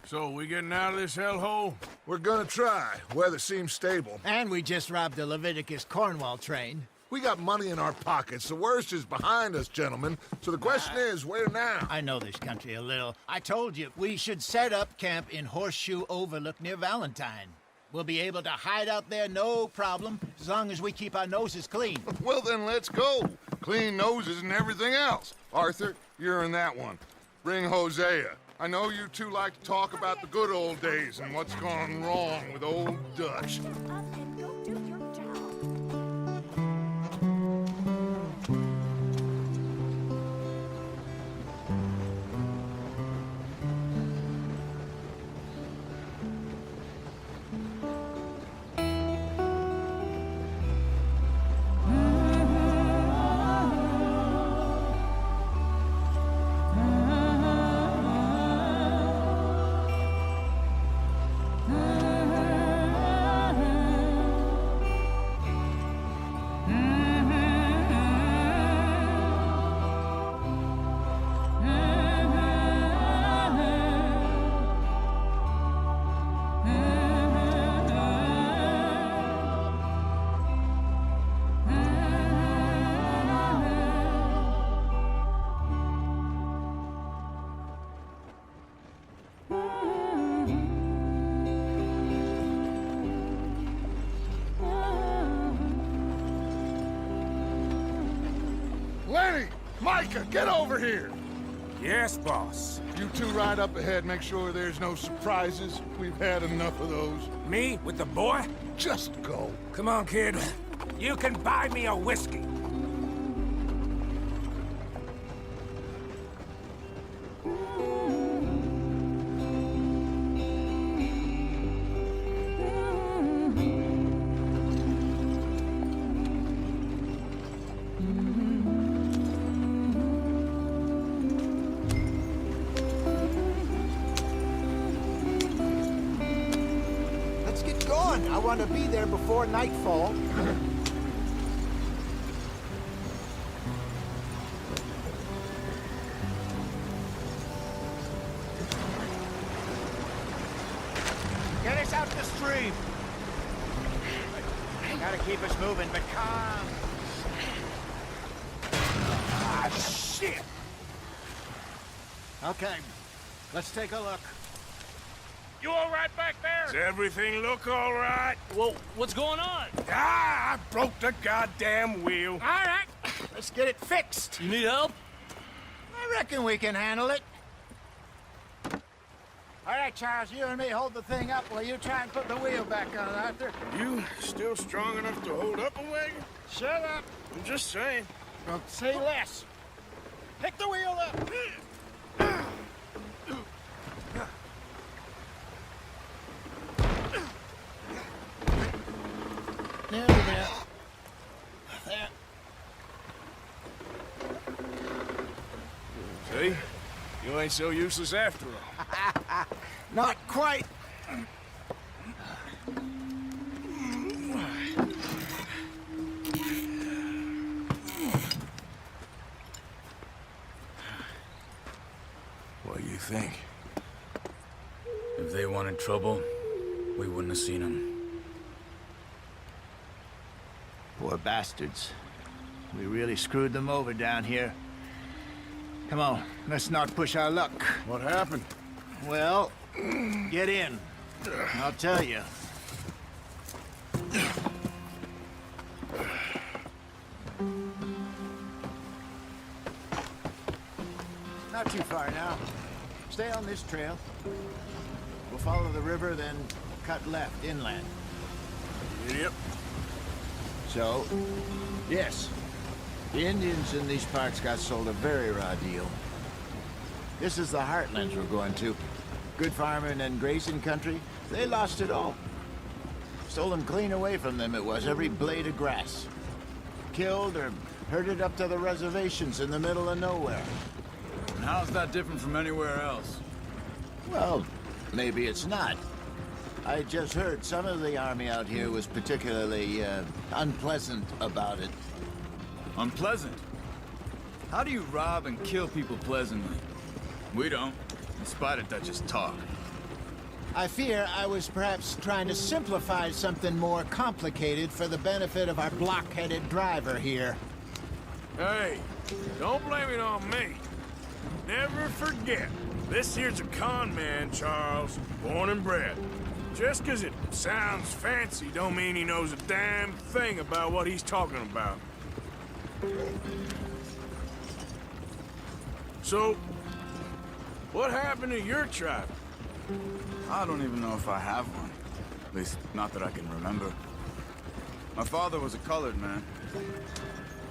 So, we getting out of this hellhole? We're gonna try. Weather seems stable. And we just robbed the Leviticus Cornwall train. We got money in our pockets. The worst is behind us, gentlemen. So the question is, where now? I know this country a little. I told you, we should set up camp in Horseshoe Overlook near Valentine. We'll be able to hide out there, no problem, as long as we keep our noses clean. Well, then let's go. Clean noses and everything else. Arthur, you're in that one. Bring Hosea. I know you two like to talk about the good old days and what's gone wrong with old Dutch. Lenny! Micah, get over here! Yes, boss. You two ride up ahead, make sure there's no surprises. We've had enough of those. Me with the boy? Just go. Come on, kid. You can buy me a whiskey. I want to be there before nightfall. Get us out the stream. Gotta keep us moving, but calm. Ah, shit! Okay, let's take a look. You all right back there? Does everything look all right? Well, what's going on? Ah, I broke the goddamn wheel. All right, let's get it fixed. You need help? I reckon we can handle it. All right, Charles, you and me hold the thing up while you try and put the wheel back on, Arthur. You still strong enough to hold up a wagon? Shut up. I'm just saying. Don't say less. Pick the wheel up. Nearly there. There. See? You ain't so useless after all. Not quite. What do you think? If they wanted trouble, we wouldn't have seen them. Poor bastards. We really screwed them over down here. Come on, let's not push our luck. What happened? Well, get in. I'll tell you. Not too far now. Stay on this trail. We'll follow the river, then cut left inland. Yep. So, yes, the Indians in these parts got sold a very raw deal. This is the heartlands we're going to. Good farming and grazing country, they lost it all. Stolen clean away from them it was, every blade of grass. Killed or herded up to the reservations in the middle of nowhere. And how's that different from anywhere else? Well, maybe it's not. I just heard some of the army out here was particularly, unpleasant about it. Unpleasant? How do you rob and kill people pleasantly? We don't, in spite of Dutch's talk. I fear I was perhaps trying to simplify something more complicated for the benefit of our block-headed driver here. Hey, don't blame it on me. Never forget, this here's a con man, Charles, born and bred. Just 'cause it sounds fancy don't mean he knows a damn thing about what he's talking about. So, what happened to your tribe? I don't even know if I have one. At least, not that I can remember. My father was a colored man.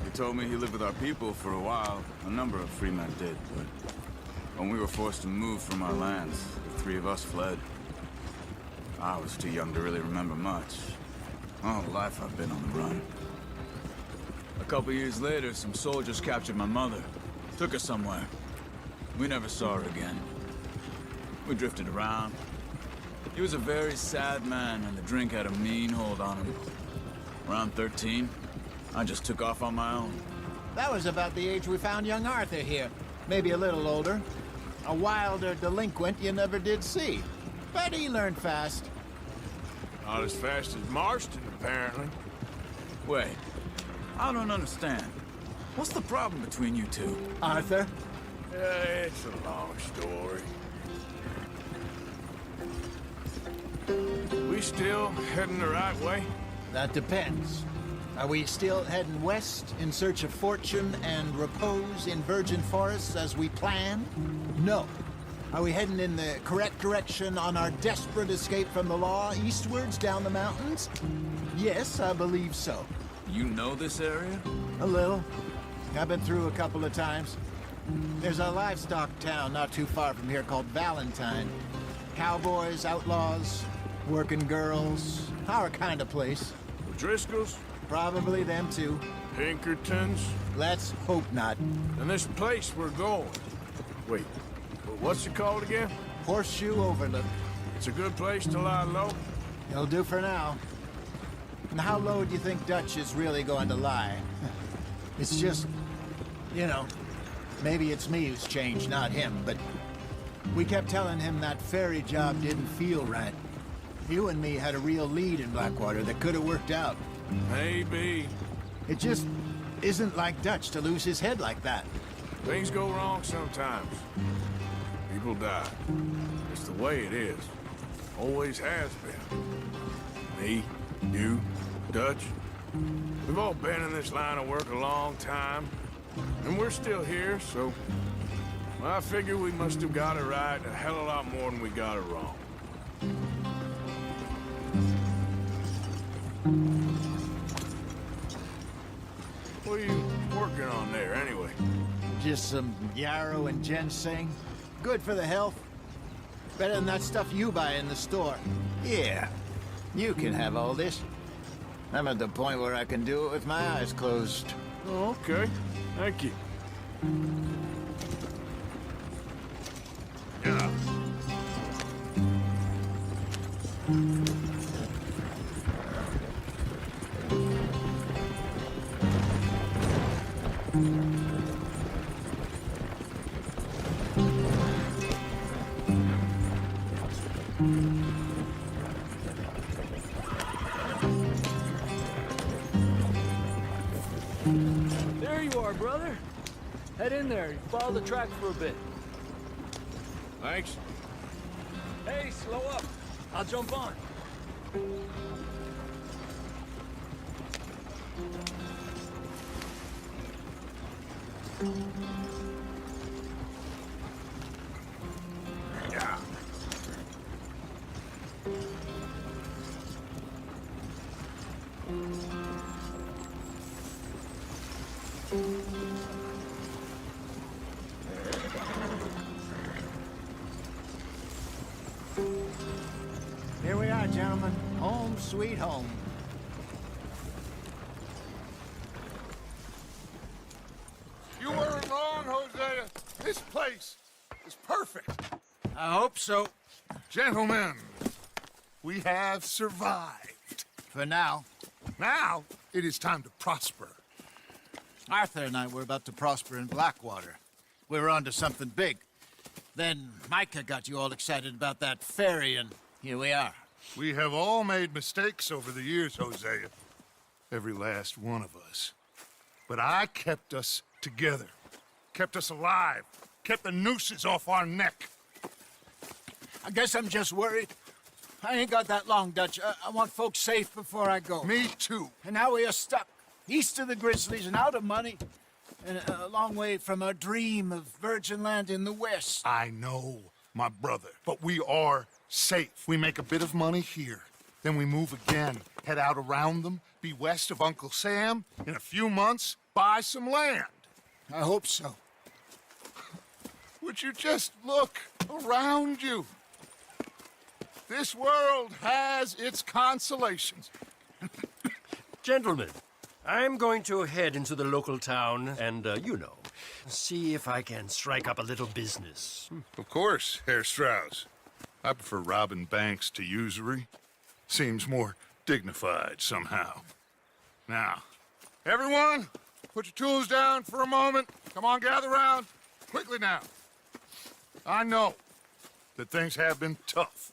He told me he lived with our people for a while. A number of free men did, but when we were forced to move from our lands, the three of us fled. I was too young to really remember much. All life I've been on the run. A couple years later, some soldiers captured my mother. Took her somewhere. We never saw her again. We drifted around. He was a very sad man, and the drink had a mean hold on him. Around 13, I just took off on my own. That was about the age we found young Arthur here. Maybe a little older. A wilder delinquent you never did see. But he learned fast. Not as fast as Marston, apparently. Wait, I don't understand. What's the problem between you two? Arthur? It's a long story. We still heading the right way? That depends. Are we still heading west in search of fortune and repose in virgin forests as we planned? No. Are we heading in the correct direction on our desperate escape from the law eastwards down the mountains? Yes, I believe so. You know this area? A little. I've been through a couple of times. There's a livestock town not too far from here called Valentine. Cowboys, outlaws, working girls, our kind of place. The Driscolls? Probably them too. Pinkertons? Let's hope not. And this place we're going. Wait, what's it called again? Horseshoe Overlook. It's a good place to lie low? It'll do for now. And how low do you think Dutch is really going to lie? It's just, you know, maybe it's me who's changed, not him, but we kept telling him that ferry job didn't feel right. You and me had a real lead in Blackwater that could have worked out. Maybe. It just isn't like Dutch to lose his head like that. Things go wrong sometimes. People die. It's the way it is. Always has been. Me, you, Dutch. We've all been in this line of work a long time. And we're still here, so... I figure we must have got it right a hell of a lot more than we got it wrong. What are you working on there, anyway? Just some yarrow and ginseng. Good for the health. Better than that stuff you buy in the store. Yeah, you can have all this. I'm at the point where I can do it with my eyes closed. Oh, okay. Thank you. Yeah. There you are, brother. Head in there. Follow the track for a bit. Thanks. Hey, slow up. I'll jump on. Yeah. Here we are, gentlemen. Home sweet home. You weren't wrong, Hosea. This place is perfect. I hope so. Gentlemen, we have survived. For now. Now, it is time to prosper. Arthur and I were about to prosper in Blackwater. We were onto something big. Then Micah got you all excited about that ferry, and here we are. We have all made mistakes over the years, Hosea. Every last one of us. But I kept us together. Kept us alive. Kept the nooses off our neck. I guess I'm just worried. I ain't got that long, Dutch. I want folks safe before I go. Me too. And now we are stuck, east of the Grizzlies and out of money, and a long way from our dream of virgin land in the west. I know, my brother, but we are safe. We make a bit of money here, then we move again, head out around them, be west of Uncle Sam, in a few months, buy some land. I hope so. Would you just look around you? This world has its consolations. Gentlemen, I'm going to head into the local town and, you know, see if I can strike up a little business. Of course, Herr Strauss. I prefer robbing banks to usury. Seems more dignified somehow. Now, everyone, put your tools down for a moment. Come on, gather round. Quickly now. I know that things have been tough,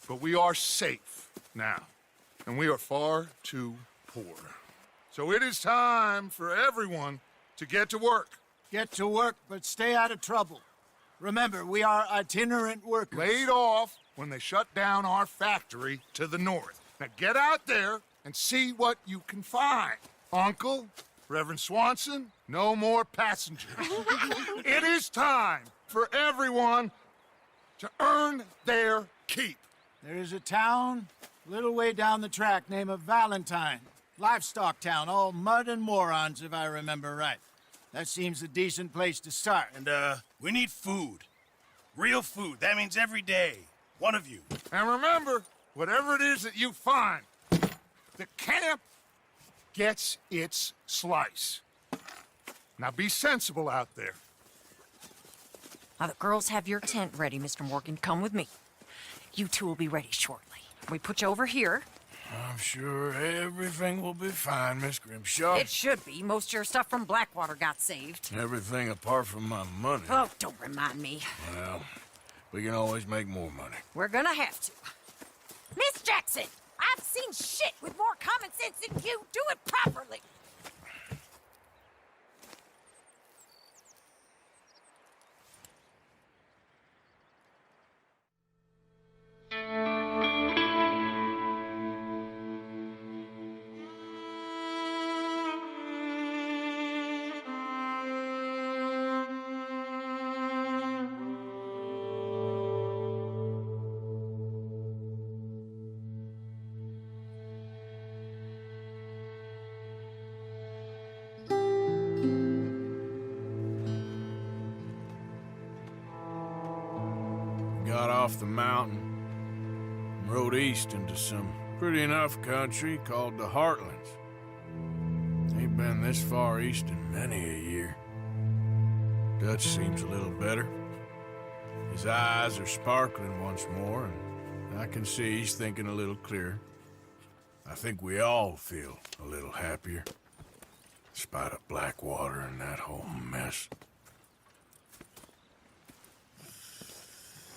but we are safe now, and we are far too poor. So it is time for everyone to get to work. Get to work, but stay out of trouble. Remember, we are itinerant workers. Laid off when they shut down our factory to the north. Now get out there and see what you can find. Uncle, Reverend Swanson, no more passengers. It is time for everyone to earn their keep. There is a town a little way down the track named Valentine. Livestock town, all mud and morons, if I remember right. That seems a decent place to start. And, we need food. Real food. That means every day. One of you. And remember, whatever it is that you find, the camp gets its slice. Now be sensible out there. Now, the girls have your tent ready, Mr. Morgan. Come with me. You two will be ready shortly. We put you over here. I'm sure everything will be fine, Miss Grimshaw. It should be. Most of your stuff from Blackwater got saved. Everything apart from my money. Oh, don't remind me. Well, we can always make more money. We're gonna have to. Miss Jackson, I've seen shit with more common sense than you. Do it properly. Got off the mountain and rode east into some pretty enough country called the Heartlands. Ain't been this far east in many a year. Dutch seems a little better. His eyes are sparkling once more, and I can see he's thinking a little clearer. I think we all feel a little happier, in spite of Blackwater and that whole mess.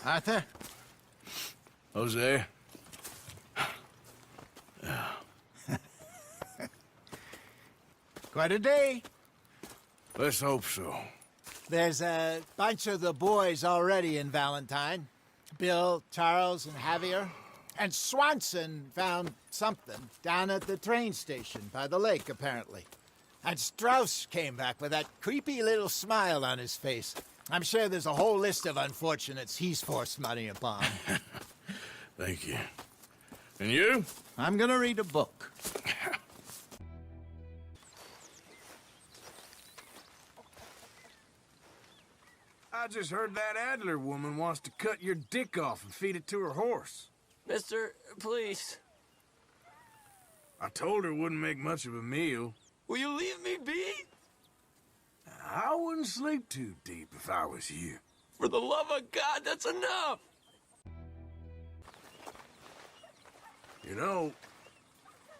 Arthur? Jose? Quite a day. Let's hope so. There's a bunch of the boys already in Valentine. Bill, Charles, and Javier. And Swanson found something down at the train station by the lake, apparently. And Strauss came back with that creepy little smile on his face. I'm sure there's a whole list of unfortunates he's forced money upon. Thank you. And you? I'm gonna read a book. I just heard that Adler woman wants to cut your dick off and feed it to her horse. Mister, please. I told her it wouldn't make much of a meal. Will you leave me be? I wouldn't sleep too deep if I was you. For the love of God, that's enough! You know,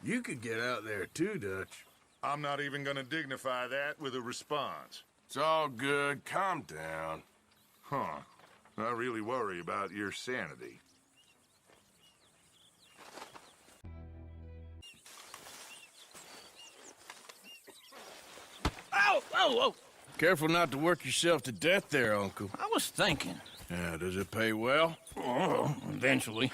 you could get out there too, Dutch. I'm not even gonna dignify that with a response. It's all good. Calm down. Huh. I really worry about your sanity. Whoa. Careful not to work yourself to death there, Uncle. I was thinking. Yeah, does it pay well? Oh, eventually.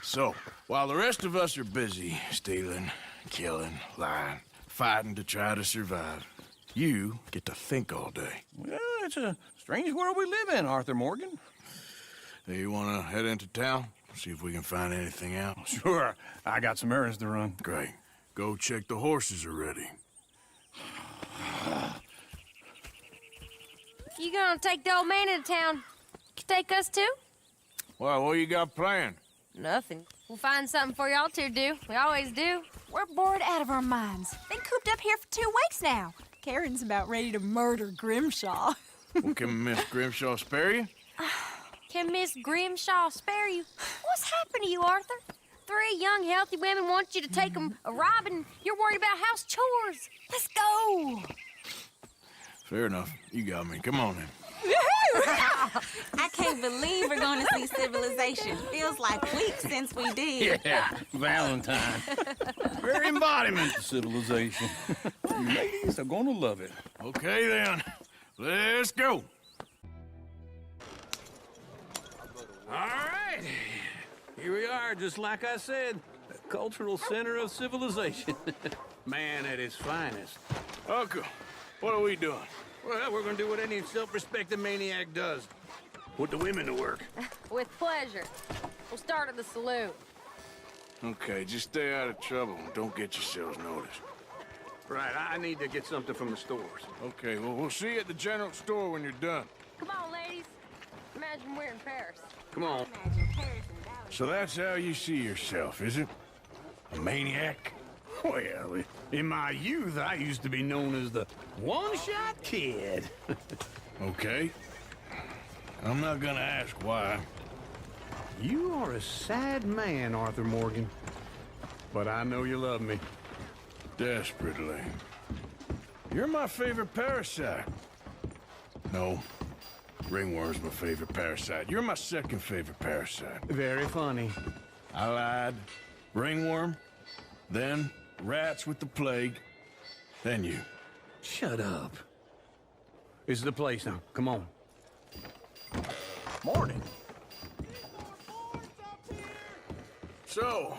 So, while the rest of us are busy stealing, killing, lying, fighting to try to survive, you get to think all day. Well, it's a strange world we live in, Arthur Morgan. Hey, you want to head into town? See if we can find anything out? Sure. I got some errands to run. Great. Go check the horses are ready. You gonna take the old man into town? You take us too? Well, what you got planned? Nothing. We'll find something for y'all to do. We always do. We're bored out of our minds. Been cooped up here for 2 weeks now. Karen's about ready to murder Grimshaw. Well, can Miss Grimshaw spare you? Can Miss Grimshaw spare you? What's happened to you, Arthur? 3 young, healthy women want you to take them a robbing. You're worried about house chores. Let's go. Fair enough. You got me. Come on then. I can't believe we're going to see civilization. Feels like weeks since we did. Yeah, Valentine. Very embodiment of civilization. You ladies are gonna love it. Okay then. Let's go. All right. Here we are, just like I said. The cultural center of civilization. Man at his finest. Uncle, what are we doing? Well, we're gonna do what any self-respecting maniac does. Put the women to work. With pleasure. We'll start at the saloon. Okay, just stay out of trouble and don't get yourselves noticed. Right, I need to get something from the stores. Okay, well, we'll see you at the general store when you're done. Come on, ladies. Imagine we're in Paris. Come on. So that's how you see yourself, is it? A maniac? Well, in my youth, I used to be known as the one-shot kid. Okay. I'm not gonna ask why. You are a sad man, Arthur Morgan. But I know you love me. Desperately. You're my favorite parasite. No. Ringworm's my favorite parasite. You're my second favorite parasite. Very funny. I lied. Ringworm. Then rats with the plague. Then you. Shut up. This is the place now. Come on. Morning. So,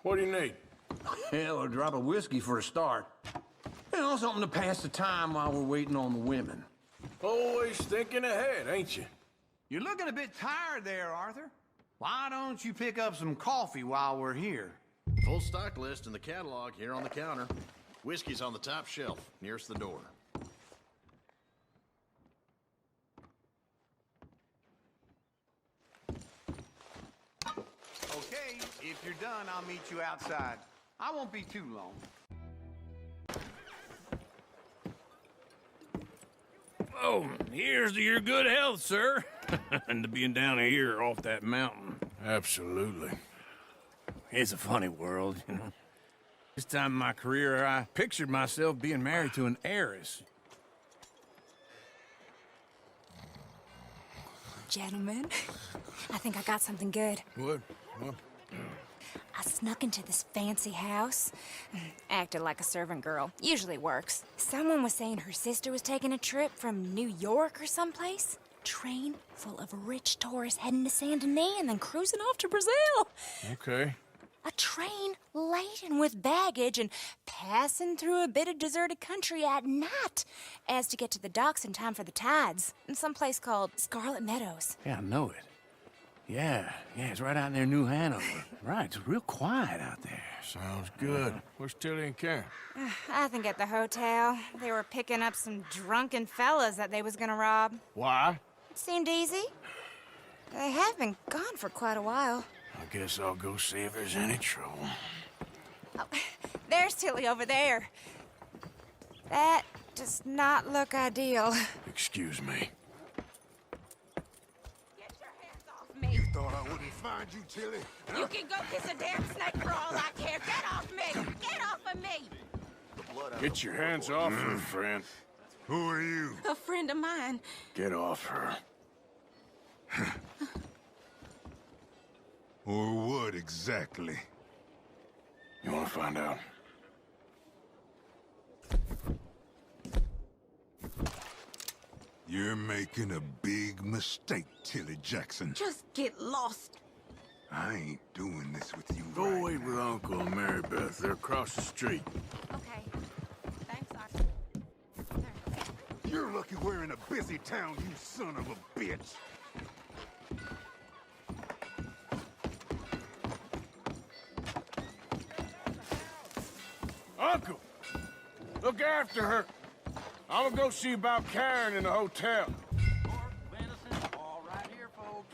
what do you need? Hell, a drop of whiskey for a start. You know, something to pass the time while we're waiting on the women. Always thinking ahead, ain't you? You're looking a bit tired there, Arthur. Why don't you pick up some coffee while we're here? Full stock list in the catalog here on the counter. Whiskey's on the top shelf, nearest the door. Okay, if you're done, I'll meet you outside. I won't be too long. Oh, here's to your good health, sir. And to being down here off that mountain. Absolutely. It's a funny world, you know. This time in my career, I pictured myself being married to an heiress. Gentlemen, I think I got something good. What? I snuck into this fancy house. Acted like a servant girl. Usually works. Someone was saying her sister was taking a trip from New York or someplace. Train full of rich tourists heading to Saint Denis and then cruising off to Brazil. Okay. A train laden with baggage and passing through a bit of deserted country at night as to get to the docks in time for the tides in some place called Scarlet Meadows. Yeah, I know it. Yeah, it's right out near New Hanover. Right, it's real quiet out there. Sounds good. Where's Tilly and Karen? I think at the hotel. They were picking up some drunken fellas that they was gonna rob. Why? It seemed easy. They have been gone for quite a while. I guess I'll go see if there's any trouble. Oh, there's Tilly over there. That does not look ideal. Excuse me. Get your hands off me. You thought I wouldn't find you, Tilly? You can go kiss a damn snake for all I care. Get off me! Get off of me! Get your hands off her, friend. Who are you? A friend of mine. Get off her. Or what exactly? You want to find out? You're making a big mistake, Tilly Jackson. Just get lost. I ain't doing this with you. Go wait with Uncle and Mary Beth. They're across the street. Okay. Thanks, Arthur. You're lucky we're in a busy town, you son of a bitch. Uncle! Look after her. I'm gonna go see about Karen in the hotel. All right here, folks.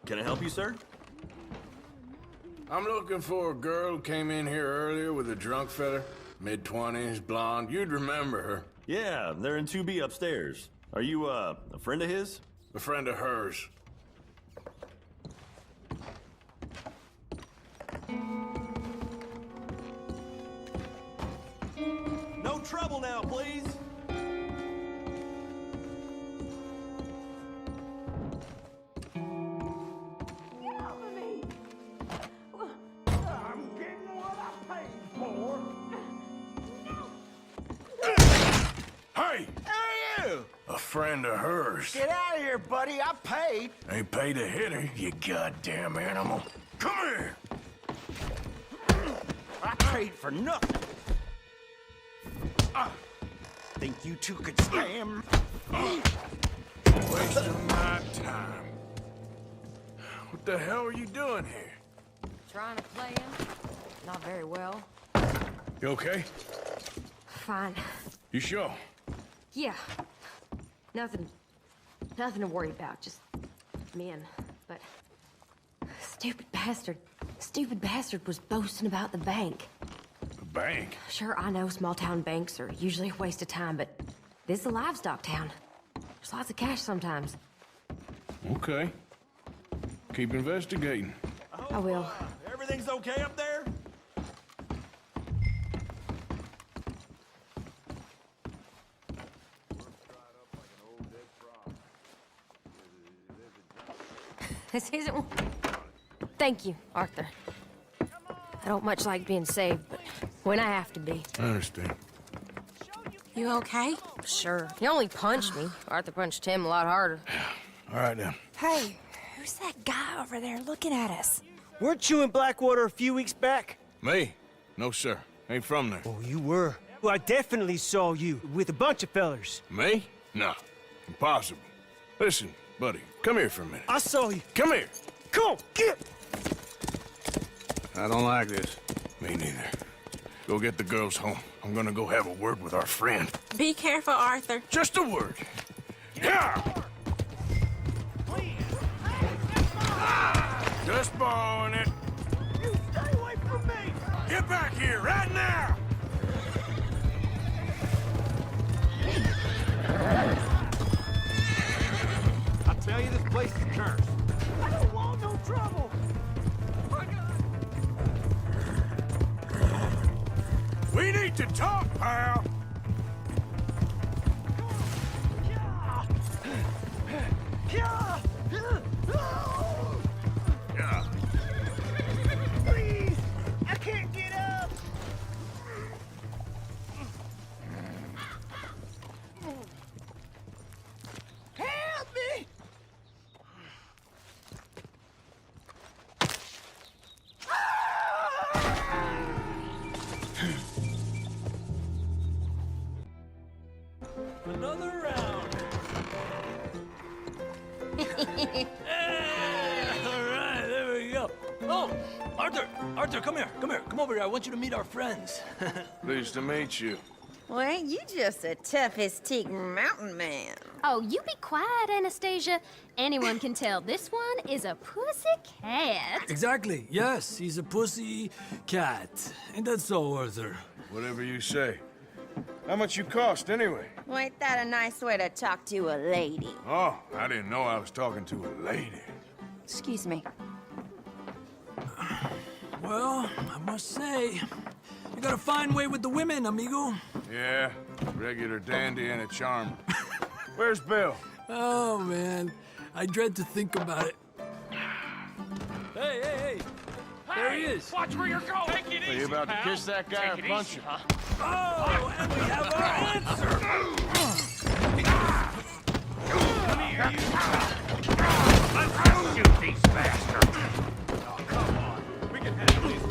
Can I help you, sir? I'm looking for a girl who came in here earlier with a drunk fella. Mid-20s, blonde. You'd remember her. Yeah, they're in 2B upstairs. Are you, a friend of his? A friend of hers. No trouble now, please. I'm getting what I paid for. Hey! Who are you? A friend of hers. Get out of here, buddy. I paid. Ain't paid to hit her, you goddamn animal. Come here! I paid for nothing. Think you two could scam? Wasting my time. What the hell are you doing here? Trying to play him? Not very well. You okay? Fine. You sure? Yeah. Nothing to worry about. Just men. But stupid bastard was boasting about the bank. The bank? Sure, I know small town banks are usually a waste of time, but this is a livestock town. There's lots of cash sometimes. Okay. Keep investigating. I will. Everything's okay up there? This isn't one. Thank you, Arthur. I don't much like being saved, but when I have to be. I understand. You okay? Sure. He only punched me. Arthur punched him a lot harder. All right, then. Hey, who's that guy over there looking at us? Weren't you in Blackwater a few weeks back? Me? No, sir. Ain't from there. Oh, you were. Well, I definitely saw you with a bunch of fellers. Me? No. Impossible. Listen, buddy, come here for a minute. I saw you. Come here. Come on, get! I don't like this. Me neither. Go get the girls home. I'm gonna go have a word with our friend. Be careful, Arthur. Just a word. Yeah! Just borrowing it. You stay away from me! Get back here right now! I tell you, this place is cursed. I don't want no trouble. We need to talk, pal. Please, I can't get up. Help me! Another round. All right, there we go. Oh, Arthur, come here. Come over here. I want you to meet our friends. Pleased to meet you. Well, ain't you just a tough-as-teak mountain man? Oh, you be quiet, Anastasia. Anyone can tell this one is a pussy cat. Exactly. Yes, he's a pussy cat. Ain't that so, Arthur? Whatever you say. How much you cost, anyway? Well, ain't that a nice way to talk to a lady? Oh, I didn't know I was talking to a lady. Excuse me. Well, I must say, you got a fine way with the women, amigo. Yeah, regular dandy and a charmer. Where's Bill? Oh, man. I dread to think about it. Hey! There he is. Watch where you're going. Take it Are you about to kiss that guy or punch him? Oh, and we have our answer. Come here, you. Let's shoot these bastards. Oh, come on. We can handle these.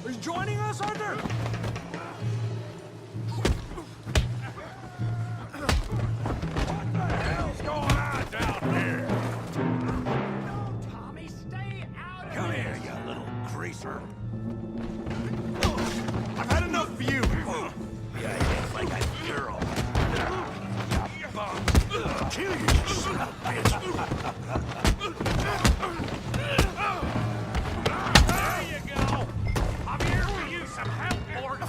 Are you joining us, Arthur? What the hell's going on down there? Tommy, stay out of Come here, you little greaser. I've had enough of you. Yeah, it's like a girl. You bum. Kill you, son of a bitch. There you go. I'm here for you some help, Morgan.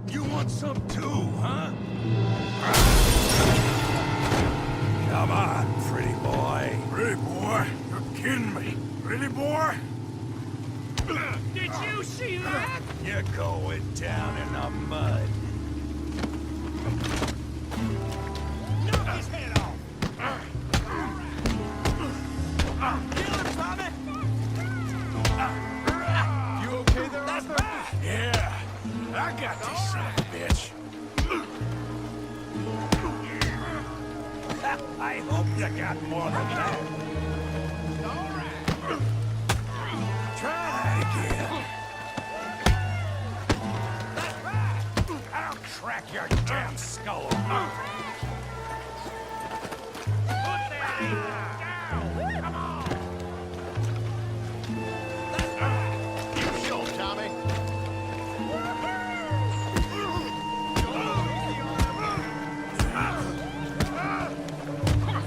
You want some too, huh? Come on, pretty boy. Pretty boy? You're kidding me. Pretty boy? Did you see that? You're going down in the mud. Knock his head off. Kill him, Tommy. You okay there, Arthur? Yeah. I got this son of a bitch. I hope you got more than that. All right. Try that again. That's right. I'll crack your damn skull. Put that down. Come on. That's right. You show, Tommy.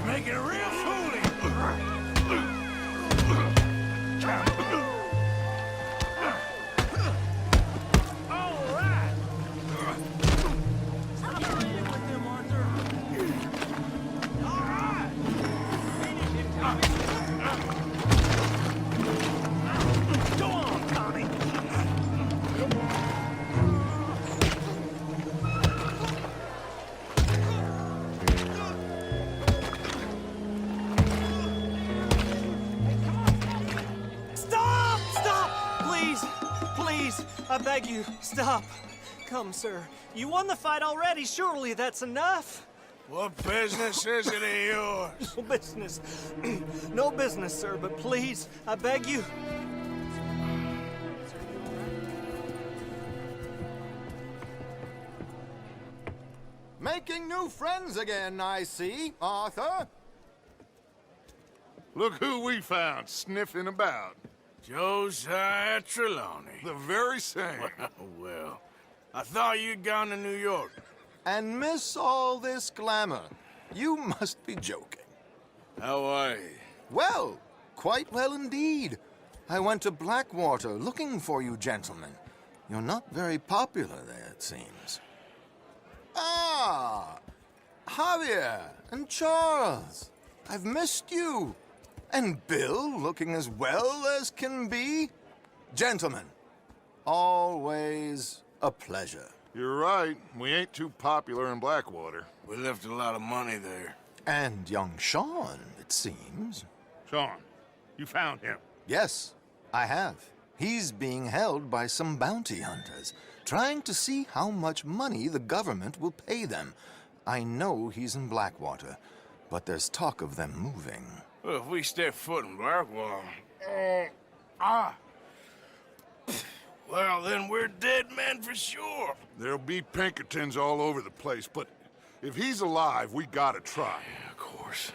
Making a real foolie. All right. Stop playing with him, Arthur. All right. Go on, Tommy. Stop! Stop! Please! Please! I beg you, stop. Come, sir. You won the fight already. Surely that's enough. What business is it of yours? No business. No business, sir, but please, I beg you. Making new friends again, I see, Arthur. Look who we found sniffing about. Josiah Trelawney. The very same. Well, I thought you'd gone to New York. And miss all this glamour. You must be joking. How are you? Well, quite well indeed. I went to Blackwater looking for you gentlemen. You're not very popular there, it seems. Ah! Javier and Charles. I've missed you. And Bill looking as well as can be. Gentlemen, always a pleasure. You're right. We ain't too popular in Blackwater. We left a lot of money there. And young Sean, it seems. Sean, you found him? Yes, I have. He's being held by some bounty hunters, trying to see how much money the government will pay them. I know he's in Blackwater, but there's talk of them moving. Well, if we step foot in Blackwater... Well, then we're dead men for sure. There'll be Pinkertons all over the place, but if he's alive, we gotta try. Yeah, of course.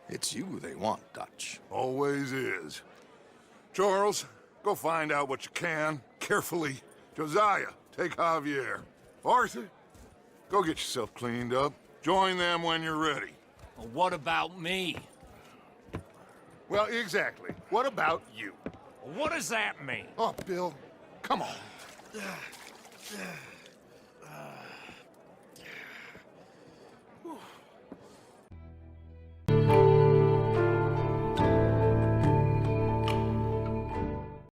It's you they want, Dutch. Always is. Charles, go find out what you can, carefully. Josiah, take Javier. Arthur, go get yourself cleaned up. Join them when you're ready. Well, what about me? Well, exactly. What about you? What does that mean? Oh, Bill, come on.